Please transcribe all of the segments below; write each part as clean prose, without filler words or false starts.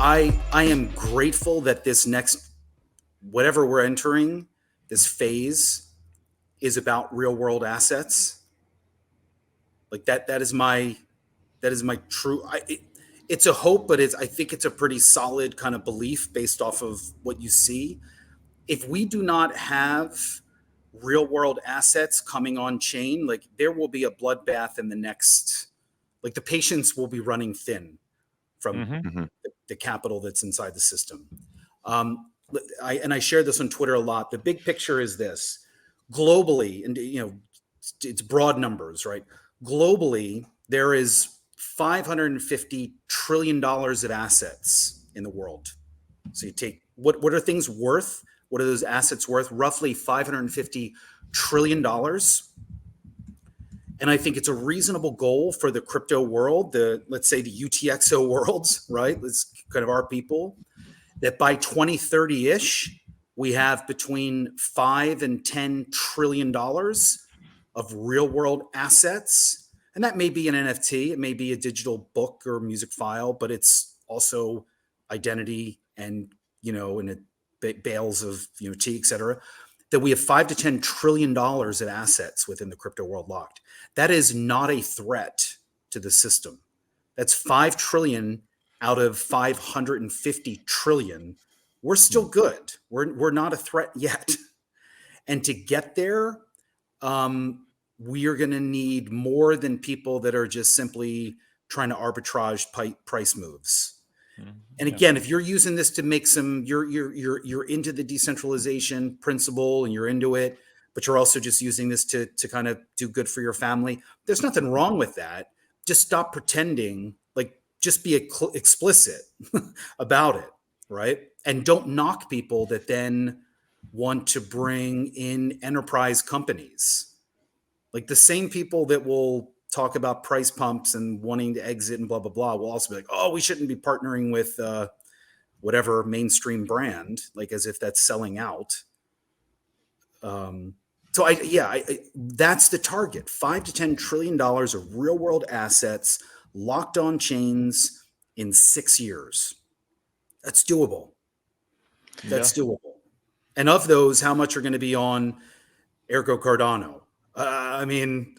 I am grateful that this next, whatever we're entering, this phase is about real world assets. Like that is my true. It's a hope, but I think it's a pretty solid kind of belief based off of what you see. If we do not have real world assets coming on chain, like there will be a bloodbath in the next. Like the patience will be running thin from Mm-hmm. the capital that's inside the system. I share this on Twitter a lot. The big picture is this: globally, and it's broad numbers, right? Globally, there is $550 trillion of assets in the world. So you take what are things worth? What are those assets worth? Roughly $550 trillion. And I think it's a reasonable goal for the crypto world, let's say the UTXO worlds, right? It's kind of our people, that by 2030-ish, we have between 5 and 10 trillion dollars of real world assets. And that may be an NFT, it may be a digital book or music file, but it's also identity and, and bales of, tea, et cetera, that we have 5 to 10 trillion dollars of assets within the crypto world locked. That is not a threat to the system. That's 5 trillion out of 550 trillion. We're still good. We're not a threat yet. And to get there, we are going to need more than people that are just simply trying to arbitrage price moves. And again, if you're using this to make you're into the decentralization principle and you're into it, but you're also just using this to kind of do good for your family, there's nothing wrong with that. Just stop pretending, like just be explicit about it, right? And don't knock people that then want to bring in enterprise companies. Like the same people that will talk about price pumps and wanting to exit and blah, blah, blah, will also be like, oh, we shouldn't be partnering with whatever mainstream brand, like as if that's selling out. So that's the target: 5 to 10 trillion dollars of real world assets locked on chains in 6 years. That's doable. That's doable. And of those, how much are going to be on Ergo Cardano? I mean,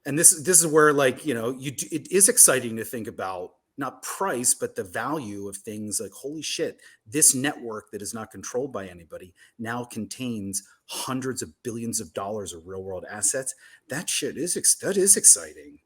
and this is where, like, it is exciting to think about not price, but the value of things. Like, holy shit, this network that is not controlled by anybody now contains hundreds of billions of dollars of real world assets. That is exciting.